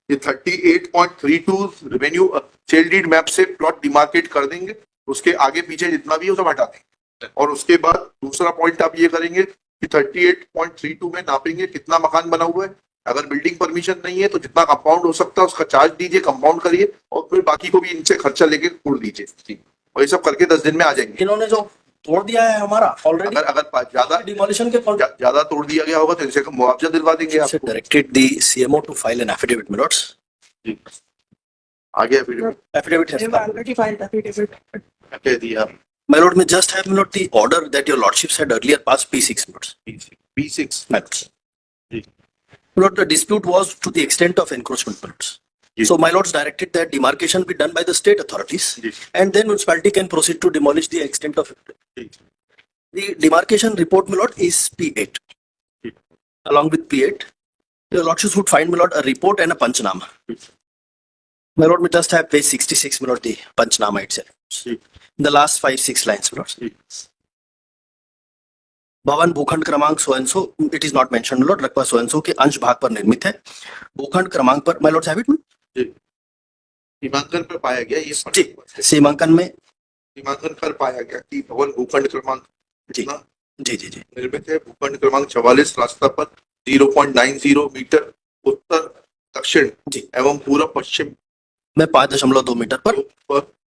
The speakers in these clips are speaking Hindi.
ये 38.32 रेवेन्यू सेल डीड मैप से प्लॉट डिमार्केट कर देंगे, उसके आगे पीछे जितना भी है वो सब हटा देंगे। और उसके बाद दूसरा पॉइंट आप ये करेंगे कि 38.32 में नापेंगे कितना मकान बना हुआ है। अगर बिल्डिंग परमिशन नहीं है तो जितना कंपाउंड हो सकता है उसका चार्ज दीजिए, कंपाउंड करिए, और फिर बाकी को भी इनसे खर्चा लेके तोड़ दीजिए। और ये सब करके 10 दिन में आ जाएंगे। इन्होंने जो तोड़ दिया है हमारा ऑलरेडी, अगर ज्यादा डिमोलिशन के ज्यादा तोड़ दिया गया होगा तो इनसे मुआवजा दिलवा देंगे आपको। Directed the CMO to file an affidavit मिलट्स। जी आगे affidavit has already filed affidavit. कह दिया। My lord, may just have not the order that your lordships had earlier passed P6 minutes. P6 Minutes. Ji. My lord, the dispute was to the extent of encroachment minutes. So my lords directed that demarcation be done by the state authorities, and then municipality can proceed to demolish the extent of it. The demarcation report, my lord, is P8. Along with P8, your lordships would find, my lord, a report and a panchnama. My lord, we just have page 66, my lord, the panchnama itself. The last 5-6 lines, my lord. भवन भूखंड क्रमांक so and so, it is not mentioned, Lord, रकबा सो एंड सो के अंश भाग पर निर्मित है। भूखंड क्रमांक पर, माय लॉर्ड हैव इट में सीमांकन पर पाया गया, ये सीमांकन में सीमांकन पर पाया गया कि भवन भूखंड क्रमांक जी जी जी जी निर्मित है। भूखंड क्रमांक 44 रास्ता पर 0.90 मीटर उत्तर दक्षिण एवं पूर्व पश्चिम में 5.2 मीटर पर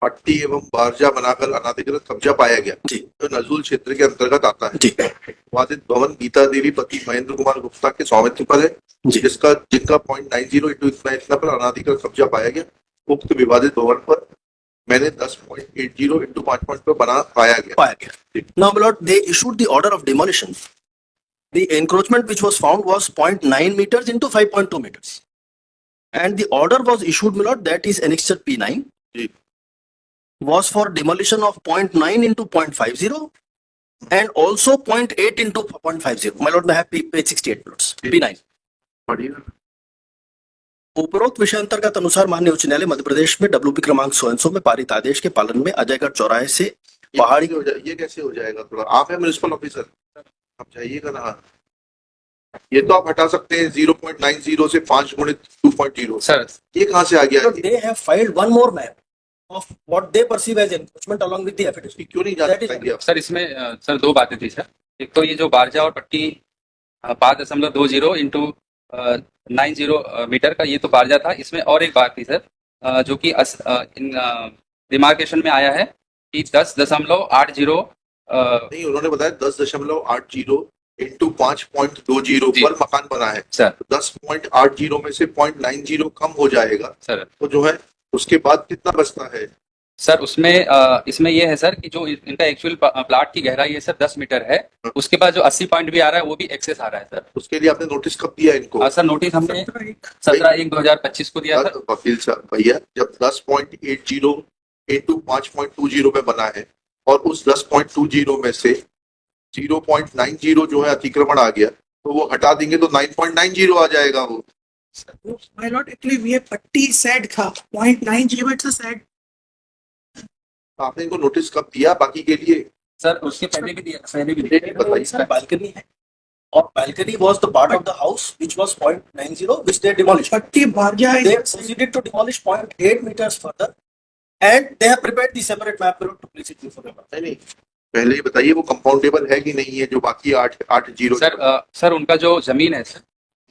पट्टी एवं बारजा बनाकर अनाधिकृत कब्जा पाया गया, जो नजूल क्षेत्र के अंतर्गत आता है। विवादित भवन गीता देवी पति महेंद्र कुमार गुप्ता के स्वामित्व पर है, जिनका 0.90 इंटू इतना पर अनाधिकृत कब्जा पाया गया। उक्त विवादित भवन पर मैंने 10.80 इंटू 5 पर बना पाया गया। Now my lord, they issued the order of demolition. The encroachment which was found was 0.9 meters into 5.2 meters, and the order was issued, my lord, that is annexure P9. Was for demolition of 0.9 into 0.50 and also 0.8 into 0.50. My lord, I have page 68 minutes. P9. उपरोक्त विषय अंतर्गत अनुसार माननीय उच्च न्यायालय मध्य प्रदेश में WP क्रमांक 100 में पारित आदेश के पालन में अजयगढ़ चौराहे से पहाड़ी ये कैसे हो जाएगा? थोड़ा आप है म्युनिसिपल ऑफिसर, आप जाइएगा ना। ये तो आप हटा सकते हैं 0.90 से 5 गुणित 2.0। सर ये कहाँ से आ गया? They have filed one more map of what they perceive as encroachment along with the affidavit. क्यों नहीं जा सकता? सर इसमें सर दो बातें थी सर। एक तो ये जो बारजा और पट्टी 5.20 इंटू 90 मीटर का ये तो बारजा था। इसमें और एक बात थी सर, जो कि इन डिमार्केशन में आया है कि 10.80 नहीं, उन्होंने बताया 10.80 इंटू 5.20 पर मकान बना है सर। 10.80 में से 0.90 कम हो जाएगा सर, तो जो है उसके बाद कितना बचता है सर? उसमें इसमें ये है सर कि जो इनका एक्चुअल प्लाट की गहराई है सर 10 मीटर है, उसके बाद जो 80 पॉइंट भी आ रहा है वो भी एक्सेस आ रहा है सर। उसके लिए आपने नोटिस कब दिया इनको? सर नोटिस हमने 17/1/2025 को दिया सर। वकील साहब भैया, जब 10.80 इंटू 5.20 में बना है और उस 10.20 में से 0.90 जो है अतिक्रमण आ गया तो वो हटा देंगे तो 9.90 आ जाएगा वो। My lord, actually we have पट्टी said था 0.90, it's a said. आपने इनको नोटिस कब दिया बाकी के लिए? सर उसके पहले भी दिया, पहले भी दिया। बताइए सर, बालकनी है और balcony was the part of the house which was 0.90 which they demolished. पट्टी बारजा They proceeded to demolish 0.8 meters further and they have prepared the separate map to place it before the नहीं, पहले ये बताइए वो कंपाउंडेबल है कि नहीं है जो बाकी 8.80? सर उनका जो जमीन है सर,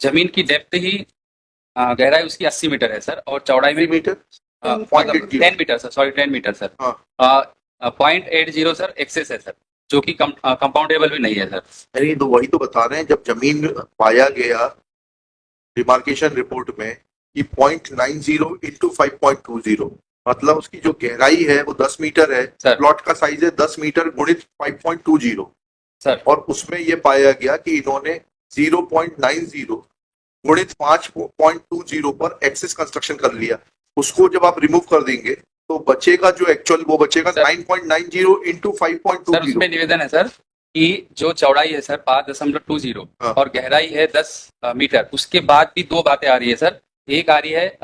जमीन की डेप्थ ही गहराई उसकी 80 मीटर है सर, और चौड़ाई में metre 10 metre sir, sorry 10 metre sir. 0.80 sir excess है सर, जो कि कंपाउंडेबल भी नहीं है सर। अरे तो वही तो बता रहे हैं, जब जमीन पाया गया डिमार्केशन रिपोर्ट में कि 0.90 इंटू 5.20 मतलब उसकी जो गहराई है वो 10 मीटर है, प्लॉट का साइज है 10 मीटर गुणित 5.20 सर, और उसमें ये पाया गया कि इन्होंने 0.90 गुणित 5.20 पर एक्सेस कंस्ट्रक्शन कर लिया। उसको जब आप रिमूव कर देंगे तो बचेगा जो एक्चुअल वो बचेगा 9.90 इंटू 5.20। सर उसमें निवेदन है सर कि जो चौड़ाई है सर 5.20 और गहराई है 10 मीटर, उसके बाद भी दो बातें आ रही है सर। एक आ रही है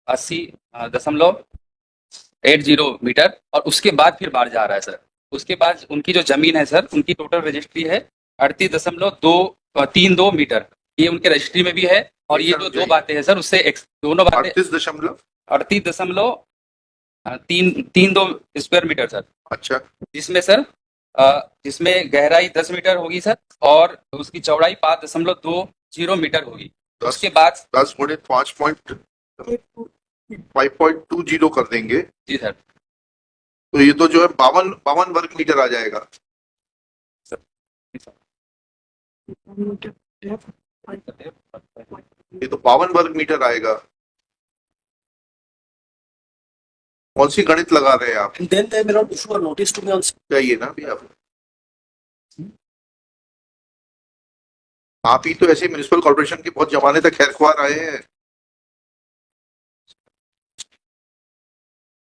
80.80 मीटर और उसके बाद फिर बाढ़ जा रहा है सर। उसके बाद उनकी जो जमीन है सर, उनकी टोटल रजिस्ट्री है 38.232 मीटर, ये उनके रजिस्ट्री में भी है और ये जो दो बातें हैं सर उससे दोनों बातें 38.32 स्क्वायर मीटर सर। अच्छा, जिसमें सर जिसमें गहराई 10 मीटर होगी सर और उसकी चौड़ाई 5.20 मीटर होगी। उसके बाद 10 गुणे 5.20 कर देंगे जी सर तो ये तो जो है 52 वर्ग मीटर आ जाएगा। ये तो 52 वर्ग मीटर आएगा। कौन सी गणित लगा रहे हैं आप? Then they may not issue a notice to me on. चाहिए ना अभी आप ही तो ऐसे म्युनिसिपल कॉर्पोरेशन के बहुत जमाने तक खैरख्वाह रहे हैं।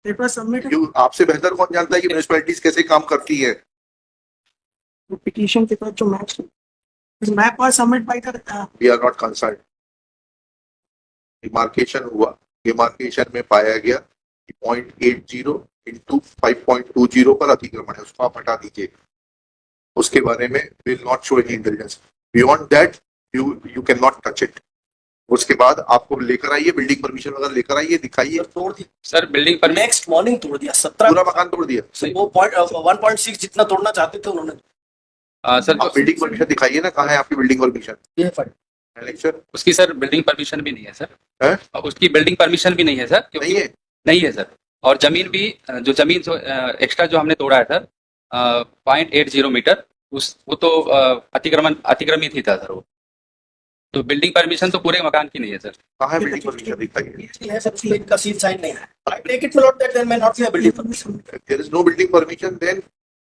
Paper submitted. क्यों आपसे बेहतर कौन जानता है कि म्युनिसिपैलिटीज कैसे काम करती है? The petition के बाद जो match this map was submitted by the we are not concern. Demarcation हुआ, डिमार्केशन में पाया गया कि 0.80 इंटू 5.20 पर अतिक्रमण है, उसको आप हटा दीजिए। उसके बारे में will not show any intelligence beyond that, you can not touch it. उसके बाद आपको लेकर आइए, बिल्डिंग परमिशन वगैरह लेकर आइए, दिखाइए। तोड़ दिया सर बिल्डिंग पर नेक्स्ट मॉर्निंग, तोड़ दिया 17 पूरा मकान तोड़ दिया। वो 1.6 जितना तोड़ना चाहते थे उन्होंने। सर आप बिल्डिंग परमिशन दिखाइए ना, कहाँ है आपकी बिल्डिंग परमिशन? ये फाइल इलेक्शन उसकी सर बिल्डिंग परमिशन भी नहीं है सर। है? उसकी बिल्डिंग परमिशन भी नहीं है सर क्योंकि नहीं है। नहीं है सर। और जमीन भी जो एक्स्ट्रा जो हमने तोड़ा है सर 0.80 मीटर वो तो अतिक्रमित ही था सर। वो तो बिल्डिंग परमिशन तो पूरे मकान की नहीं है सर। कहाँ है बिल्डिंग परमिशन? दिखाइए। है सर, उसमें इनका सील साइन नहीं है। I take it for that there may not be a building permission. There is no building permission, then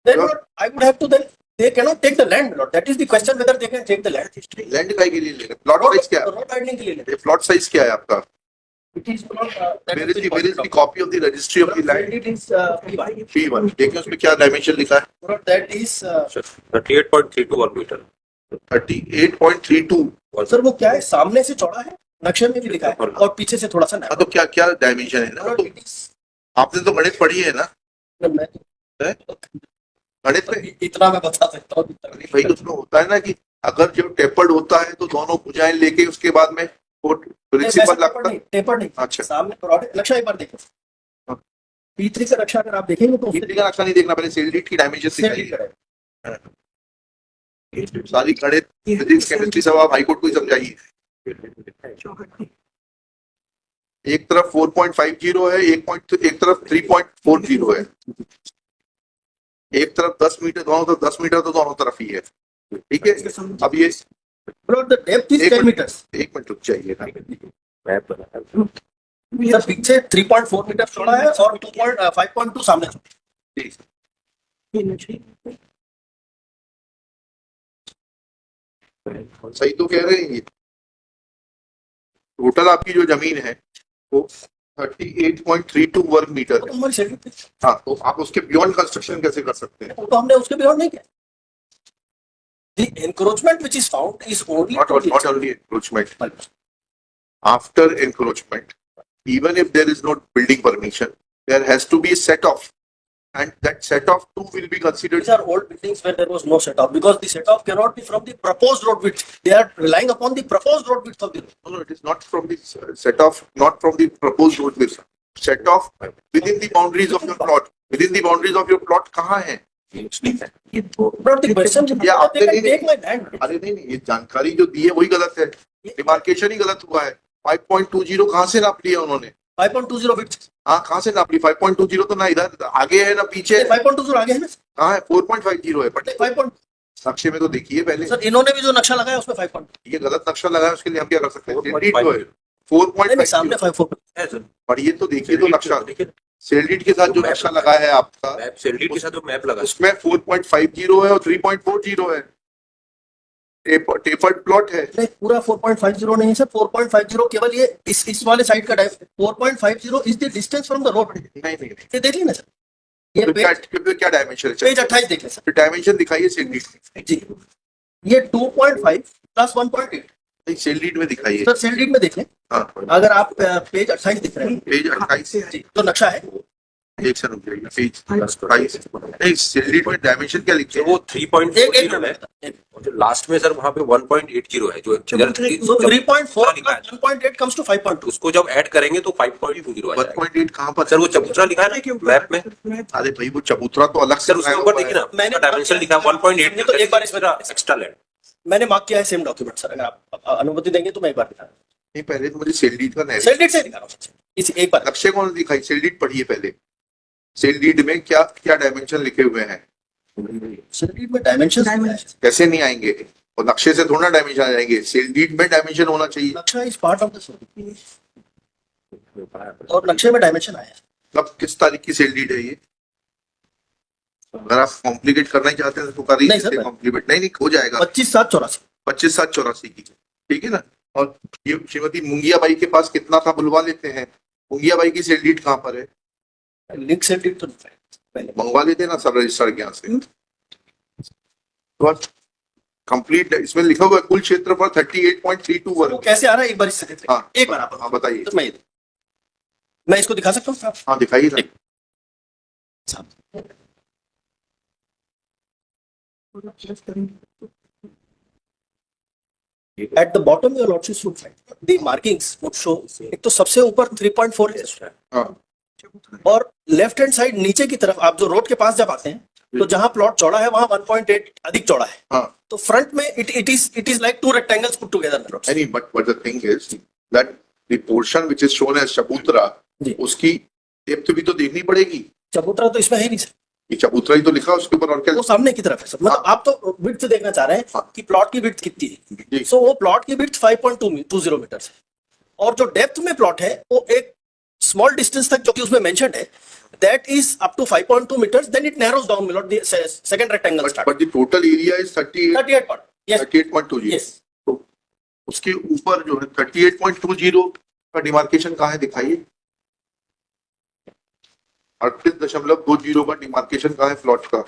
Then I would have to then they cannot take the land. Lord. That is the question whether they can take the land. Land काय के लिए ले रहे? प्लॉट साइज क्या है? रोड वाइडनिंग के लिए लेते प्लॉट साइज क्या है आपका? हैं। It is not. That Where is the copy of the registry of the land? It is P1. P1 देखिए उसमें क्या डायमेंशन लिखा है? Lord, that is 38.32 वर्ग मीटर। 38.32। सर वो क्या है, सामने से चौड़ा है, नक्शे में भी लिखा है और पीछे से थोड़ा सा हाँ तो क्या क्या डायमेंशन है ना? तो आपने तो गणित पढ़ी है ना? गणित में इतना मैं बता सकता हूँ। नहीं भाई, उसमें होता है ना कि अगर जो टेपर्ड होता है तो दोनों भुजाएं लेके उसके बाद में वो प्रिंसिपल लगता है। टेपर नहीं, अच्छा। सामने प्रोडक्ट नक्शा एक बार देखो। हाँ। P3 का नक्शा अगर आप देखेंगे तो P3 का नक्शा नहीं देखना, पहले सेल डीड की डायमेंशन दिखाइए। सारी गणित, फिजिक्स, केमिस्ट्री सब आप हाईकोर्ट को ही समझाइए। एक तरफ 4.50 है, एक तरफ 3.40 है। एक तरफ 10 मीटर, दोनों तरफ 10 मीटर, तो दोनों तरफ ही है। ठीक है, अब ये Bro, the depth is 10 meters. एक मिनट रुक जाइए ना। सर पीछे 3.4 मीटर चौड़ा है और 5.2 सामने सही तो कह रहे हैं ये। टोटल आपकी जो जमीन है वो 38.32 वर्ग मीटर है। हमारी शेड्यूल पे हाँ, तो आप उसके बियॉन्ड कंस्ट्रक्शन कैसे कर सकते हैं? वो तो हमने उसके बियॉन्ड नहीं किया। The encroachment which is found is only Not only encroachment. After encroachment, even if there is no building permission, there has to be a set off, and that set off too will be considered. These are old buildings where there was no set off because the set off cannot be from the proposed road width. They are relying upon the proposed road width of the road. No, it is not from the set off, not from the proposed road width. Set off within the boundaries of your plot. Within the boundaries of your plot कहाँ है? But the question is, Yeah, they can take my land. अरे नहीं, ये जानकारी जो दी है वही गलत है। डिमार्केशन ही गलत हुआ है। 5.20 कहाँ से नाप लिया उन्होंने? 5.20 width. हाँ, कहाँ से नाप ली? 5.20 तो ना इधर आगे है ना पीछे। 5.20 आगे है ना? कहाँ है? 4.50 है। बट 5. नक्शे में तो देखिए पहले। सर इन्होंने भी जो नक्शा लगाया उसमें 5. ये गलत नक्शा लगाया, उसके लिए हम क्या कर सकते हैं? 4.5 4.5 सामने 5.4 है सर। और ये तो देखिए तो नक्शा देखिए सेलडीड के साथ जो नक्शा लगा है आपका, मैप सेलडीड के साथ जो मैप लगा उसमें 4.50 है और 3.40 है। टेपर्ड प्लॉट है। नहीं, पूरा 4.50 नहीं है सर। 4.50 केवल ये इस वाले साइड का 4.50 is the distance from the road. नहीं ये देख लेना सर, ये क्या डायमेंशन है? पेज 28 देख लें सर डायमेंशन दिखाइए सेलडीड। जी। ये 2.5 प्लस 1.8 नहीं, सेलडीड में दिखाइए। सर सेल डीड में देख लें। हाँ, अगर आप पेज 28 दिख रहे हैं पेज 28 जी, तो नक्शा है एक से रुक जाइए पेज 22 नहीं सेल्डीड में डायमेंशन क्या लिखे तो वो 3.40 एक एक है और जो लास्ट में सर वहाँ पे 1.80 है जो So 3.4 लिखा है 1.8 comes to 5.2. उसको जब ऐड करेंगे तो 5.20 आ जाएगा 1.8 कहाँ पर सर वो चबूतरा लिखा है ना मैप में अरे भाई वो चबूतरा तो अलग से सर उसके ऊपर देखिए ना मैंने डायमेंशन लिखा है 1.8 तो एक बार इसमें एक्स्ट्रा लैंड मैंने मार्क किया है सेम डॉक्यूमेंट सर, अगर आप अनुमति देंगे तो मैं एक बार दिखा नहीं पहले तो मुझे सेल्डीड का narrative- सेल डेट से दिखा रहा हूँ इस एक बार नक्शे कौन दिखाई सेल्डीड पढ़िए पहले सेल्डीड में क्या क्या डायमेंशन लिखे हुए हैं सेल डेट में डायमेंशन कैसे नहीं आएंगे और नक्शे से थोड़ा डायमेंशन आ जाएंगे सेल्डीड में डायमेंशन होना चाहिए नक्शा इज पार्ट ऑफ द और नक्शे में डायमेंशन आया है। कब किस तारीख की सेल्डीड है ये अगर आप कॉम्प्लिकेट करना ही चाहते हैं तो कर नहीं सर, कॉम्प्लीमेंट नहीं हो जाएगा 25/7/84 25/7/84 की ठीक है ना। और ये श्रीमती मुंगिया बाई के पास कितना था बुलवा लेते हैं मुंगिया बाई की सेल्डीड कहाँ पर है लिंक सेल डेट तो नहीं है। पहले मंगवा लेते हैं ना सब रजिस्टर के यहाँ से तो कंप्लीट इसमें लिखा हुआ है कुल क्षेत्रफल 38.32 वो वर्ग कैसे आ रहा है एक बार इससे देखते हैं। हाँ एक बार आप हाँ बताइए तो मैं इसको दिखा सकता हूँ साहब? हाँ दिखाइए ना At the bottom your lordship should find the markings would show एक तो सबसे ऊपर 3.4 है हाँ और लेफ्ट हैंड साइड नीचे की तरफ आप जो रोड के पास जब आते हैं तो जहां प्लॉट चौड़ा है वहां 1.8 अधिक चौड़ा है। हाँ तो फ्रंट में it is like to rectangles put together. any but the thing is that the portion which is shown as चबूतरा जी। उसकी डेप्थ भी तो देखनी पड़ेगी चबूतरा तो इसमें है नहीं सर, ये चबूतरा ही तो लिखा है उसके ऊपर और क्या वो सामने की तरफ है सर। मतलब आप तो विड्थ देखना चाह रहे हैं हाँ। कि प्लॉट की विड्थ कितनी है। जी। सो वो प्लॉट की विड्थ 5.20 मीटर है और जो डेप्थ में प्लॉट है वो एक स्मॉल डिस्टेंस तक जो कि उसमें मेंशन है that is up to 5.2 meters, then it narrows down below the second rectangle start. but the total area is 38 part. Yes. 38.20 Yes. तो उसके ऊपर जो है 38.20 का डिमार्केशन कहाँ है दिखाइए 38.20 का डिमार्केशन कहाँ है प्लॉट का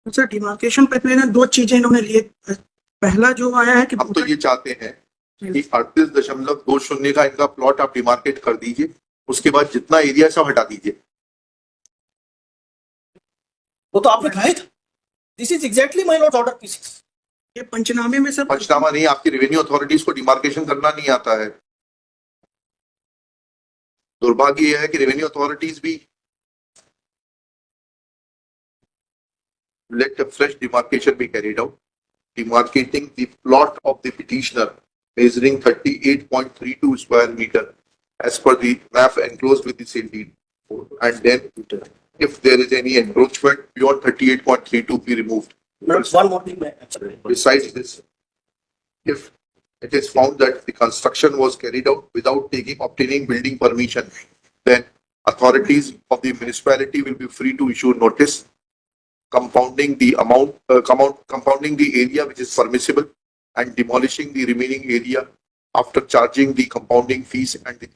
सर डिमार्केशन पे तो दो चीजें इन्होंने लिए। पहला जो आया है कि हम तो ये चाहते हैं कि 38.20 का इनका प्लॉट आप डिमार्केट कर दीजिए उसके बाद जितना एरिया सब हटा दीजिए वो तो आपने कहा था। This is exactly my Lord order pieces. ये पंचनामे में सर पंचनामा नहीं आपकी रेवेन्यू अथॉरिटीज को डिमार्केशन करना नहीं आता है दुर्भाग्य यह है कि रेवेन्यू अथॉरिटीज भी let a fresh demarcation be carried out, demarcating the plot of the petitioner measuring 38.32 square meter as per the map enclosed with the sale deed. And then if there is any encroachment beyond 38.32 be removed. One more thing, Besides this, if it is found that the construction was carried out without obtaining building permission, then authorities of the municipality will be free to issue notice compounding the compounding the area which is permissible and demolishing the remaining area after charging the compounding fees and the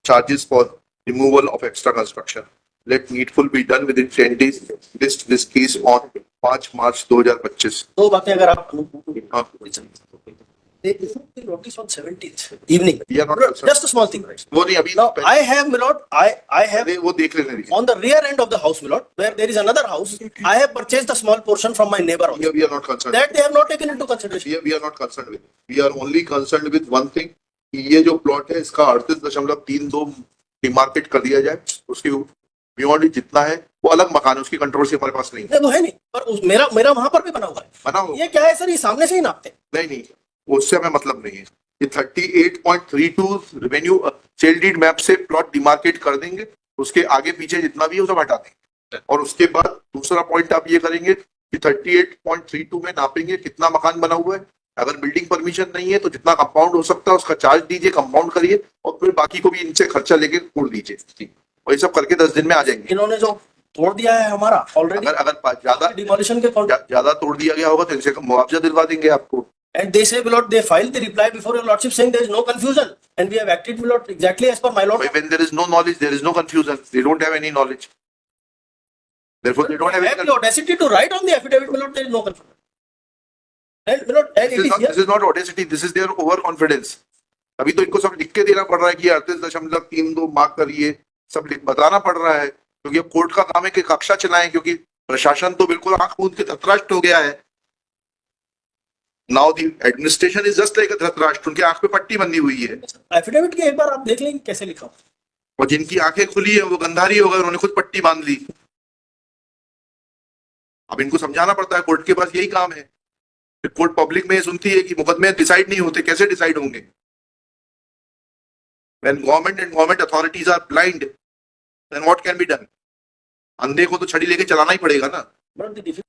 charges for removal of extra construction. Let needful be done within 10 days. List this case on 5 March 2025. दो बातें अगर आप हाँ, they issued the notice on 17th evening. We are not Just a small thing. वो नहीं अभी Now I have, my lord, I have अरे वो देख लेने दीजिए. on the rear end of the house, my lord, where there is another house. I have purchased a small portion from my neighbor also. We are not concerned. That they have not taken into consideration. We are not concerned with. We are only concerned with one thing कि ये जो प्लॉट है इसका 38.32 डिमार्केट कर दिया जाए उसके बियॉन्ड जितना है वो अलग मकान है उसकी कंट्रोवर्सी हमारे पास नहीं है. नहीं वो है नहीं, पर मेरा वहां पर भी बना हुआ है. बना हो ये क्या है सर, ये सामने से ही नापते हैं. नहीं उससे हमें मतलब नहीं है. ये 38.32 रेवेन्यू सेल डीड मैप से प्लॉट डिमार्केट कर देंगे उसके आगे पीछे जितना भी है वो सब हटा देंगे और उसके बाद दूसरा पॉइंट आप ये करेंगे कि 38.32 में नापेंगे कितना मकान बना हुआ है. अगर बिल्डिंग परमिशन नहीं है तो जितना कंपाउंड हो सकता है उसका चार्ज दीजिए, कंपाउंड करिए और फिर बाकी को भी इनसे खर्चा लेके तोड़ दीजिए और ये सब करके 10 दिन में आ जाएंगे. इन्होंने जो तोड़ दिया है हमारा ऑलरेडी, अगर ज्यादा डिमोलिशन के ज्यादा तोड़ दिया गया होगा तो इनसे मुआवजा दिलवा देंगे आपको. And they say, my lord, they filed the reply before your lordship saying there is no confusion, and we have acted, my lord, exactly as per my lord. When there is no knowledge, there is no confusion. They don't have any knowledge. Therefore, they don't have I any. have the audacity to write on the affidavit, my lord, there is no confusion. And my lord, and it is here. This is not audacity. This is their overconfidence. अभी तो इनको सब लिख के देना पड़ रहा है कि 38.32 मार्क करिए, सब लिख बताना पड़ रहा है, क्योंकि अब कोर्ट का काम है कि कक्षा चलाएं, क्योंकि प्रशासन तो बिल्कुल आंख मूंद के धृतराष्ट्र हो गया है। Now the administration is just like अ धृतराष्ट्र, उनकी आंख पे पट्टी बंधी हुई है, एफिडेविट के एक बार आप देख लेंगे कैसे लिखा हो। और जिनकी आंखें खुली है वो गंधारी हो गए, उन्होंने खुद पट्टी बांध ली। अब इनको समझाना पड़ता है, कोर्ट के पास यही काम है। फिर कोर्ट पब्लिक में सुनती है कि मुकदमे डिसाइड नहीं होते, कैसे डिसाइड होंगे? When government and government authorities are blind, then what can be done? अंधे को तो छड़ी लेके चलाना ही पड़ेगा ना। But the